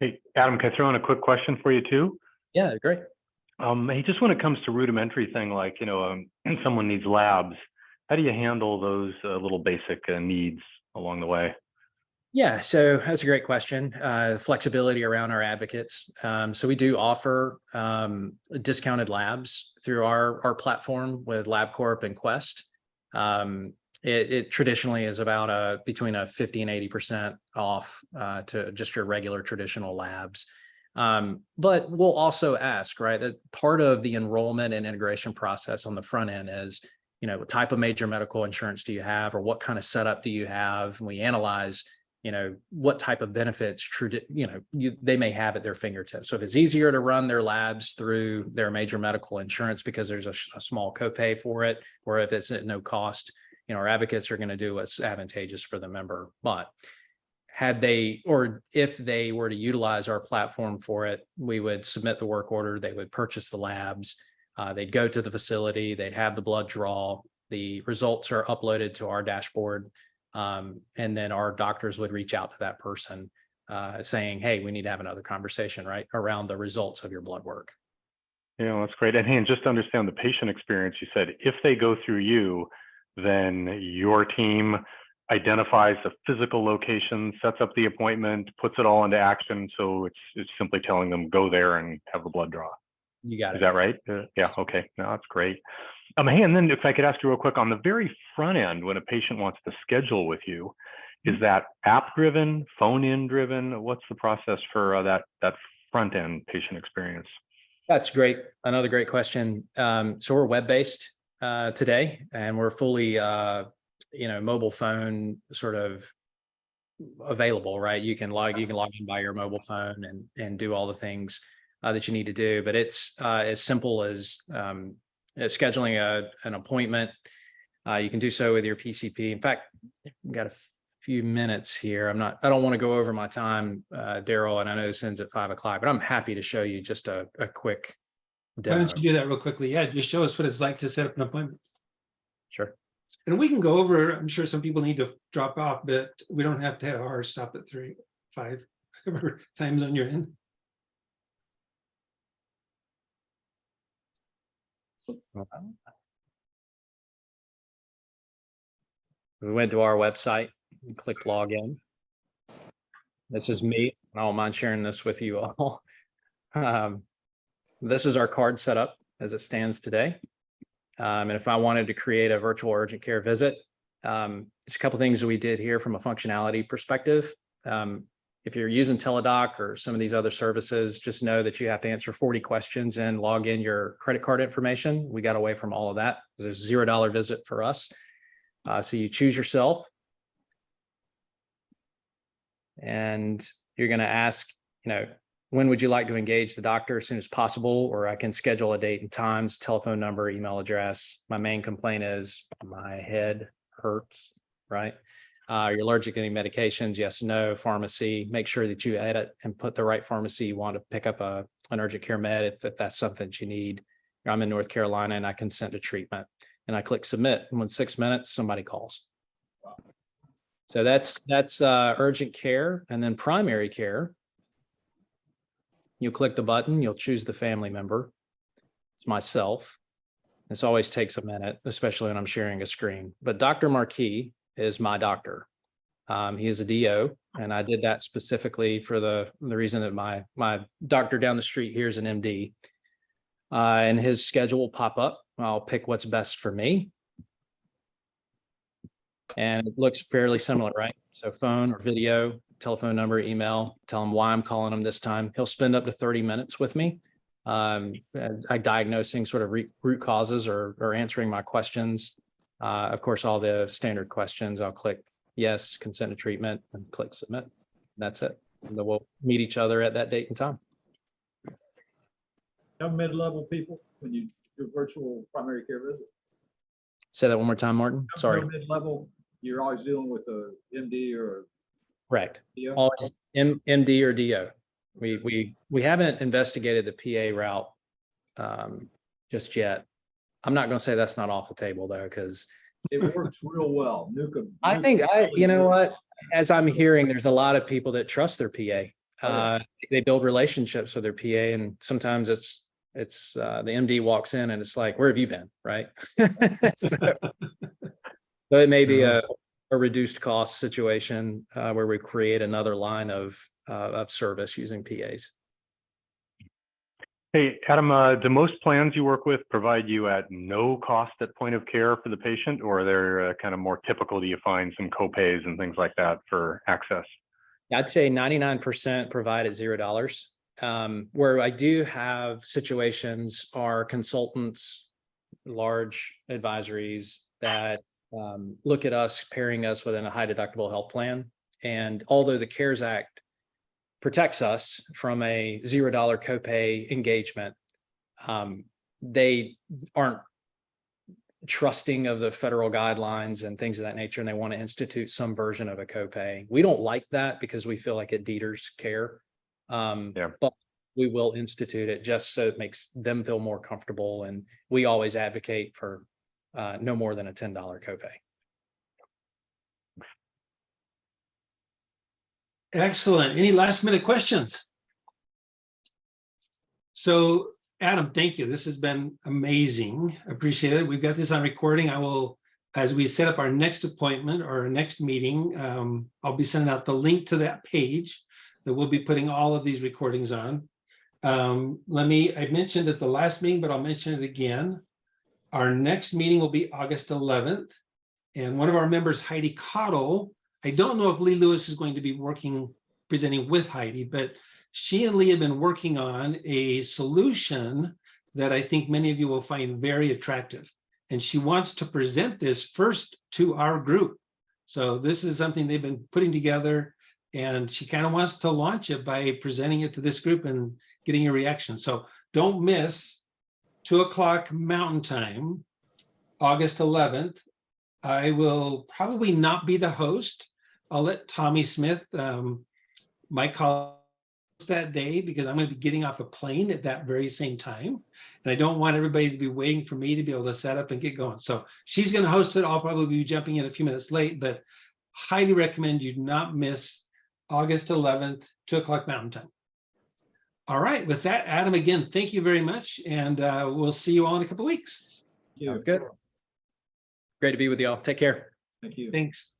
Hey, Adam, can I throw in a quick question for you too? Yeah, great. Hey, just when it comes to rudimentary thing, like, someone needs labs, how do you handle those little basic needs along the way? Yeah, so that's a great question. Flexibility around our advocates. So we do offer discounted labs through our platform with LabCorp and Quest. It traditionally is about between a 50 and 80% off to just your regular traditional labs. But we'll also ask, right, that part of the enrollment and integration process on the front end is, what type of major medical insurance do you have, or what kind of setup do you have? And we analyze, what type of benefits, they may have at their fingertips. So if it's easier to run their labs through their major medical insurance because there's a small copay for it, or if it's at no cost, our advocates are going to do what's advantageous for the member. But if they were to utilize our platform for it, we would submit the work order, they would purchase the labs, they'd go to the facility, they'd have the blood draw, the results are uploaded to our dashboard, and then our doctors would reach out to that person saying, hey, we need to have another conversation, right, around the results of your blood work. Yeah, that's great. And just to understand the patient experience, you said if they go through you, then your team identifies the physical location, sets up the appointment, puts it all into action. So it's simply telling them go there and have the blood draw. You got it. Is that right? Yeah. Okay. No, that's great. Hey, and then if I could ask you real quick, on the very front end, when a patient wants to schedule with you, is that app driven, phone in driven? What's the process for that front end patient experience? That's great. Another great question. So we're web-based today, and we're fully, mobile phone sort of available, right? You can log in by your mobile phone and do all the things that you need to do. But it's as simple as scheduling an appointment. You can do so with your PCP. In fact, we've got a few minutes here. I don't want to go over my time, Daryl, and I know this ends at 5 o'clock, but I'm happy to show you just a quick demo. Why don't you do that real quickly? Yeah, just show us what it's like to set up an appointment. Sure. And we can go over, I'm sure some people need to drop off, but we don't have to have ours stop at 5, whatever time zone you're in. We went to our website and clicked login. This is me. I don't mind sharing this with you all. This is our card setup as it stands today. And if I wanted to create a virtual urgent care visit, there's a couple things that we did here from a functionality perspective. If you're using Teladoc or some of these other services, just know that you have to answer 40 questions and log in your credit card information. We got away from all of that. There's a $0 visit for us. So you choose yourself, and you're going to ask, when would you like to engage the doctor as soon as possible, or I can schedule a date and times, telephone number, email address. My main complaint is my head hurts, right? You're allergic to any medications? Yes, no. Pharmacy, make sure that you edit and put the right pharmacy you want to pick up an urgent care med if that's something that you need. I'm in North Carolina and I consent to treatment, and I click submit. And within 6 minutes, somebody calls. So that's urgent care. And then primary care, you click the button, you'll choose the family member. It's myself. This always takes a minute, especially when I'm sharing a screen. But Dr. Marquis is my doctor. He is a DO, and I did that specifically for the reason that my doctor down the street here is an MD. And his schedule will pop up. I'll pick what's best for me. And it looks fairly similar, right? So phone or video, telephone number, email, tell him why I'm calling him this time. He'll spend up to 30 minutes with me, diagnosing sort of root causes or answering my questions. Of course, all the standard questions, I'll click yes, consent to treatment, and click submit. That's it. And then we'll meet each other at that date and time. No mid-level people when you do virtual primary care visit? Say that one more time, Martin. Sorry. No mid-level, you're always dealing with a MD or a Correct. DO? Always MD or DO. We haven't investigated the PA route just yet. I'm not going to say that's not off the table though, because it works real well. I think you know what, as I'm hearing, there's a lot of people that trust their PA. They build relationships with their PA, and sometimes it's the MD walks in and it's like, where have you been? Right. So it may be a reduced cost situation where we create another line of service using PAs. Hey, Adam, do most plans you work with provide you at no cost at point of care for the patient, or are there kind of more typical, do you find some copays and things like that for access? I'd say 99% provide at $0. Where I do have situations are consultants, large advisories that look at us, pairing us within a high deductible health plan. And although the CARES Act protects us from a $0 copay engagement, they aren't trusting of the federal guidelines and things of that nature, and they want to institute some version of a copay. We don't like that because we feel like it deters care. But we will institute it just so it makes them feel more comfortable. And we always advocate for no more than a $10 copay. Excellent. Any last minute questions? So Adam, thank you. This has been amazing. Appreciate it. We've got this on recording. I will, as we set up our next appointment or our next meeting, I'll be sending out the link to that page that we'll be putting all of these recordings on. I mentioned at the last meeting, but I'll mention it again. Our next meeting will be August 11th. And one of our members, Heidi Cottle, I don't know if Lee Lewis is going to be presenting with Heidi, but she and Lee have been working on a solution that I think many of you will find very attractive. And she wants to present this first to our group. So this is something they've been putting together, and she kind of wants to launch it by presenting it to this group and getting a reaction. So don't miss 2 o'clock Mountain Time, August 11th. I will probably not be the host. I'll let Tommy Smith, my colleague, that day, because I'm going to be getting off a plane at that very same time. And I don't want everybody to be waiting for me to be able to set up and get going. So she's going to host it. I'll probably be jumping in a few minutes late, but highly recommend you not miss August 11th, 2 o'clock Mountain Time. All right. With that, Adam, again, thank you very much. And we'll see you all in a couple of weeks. Sounds good. Great to be with y'all. Take care. Thank you. Thanks.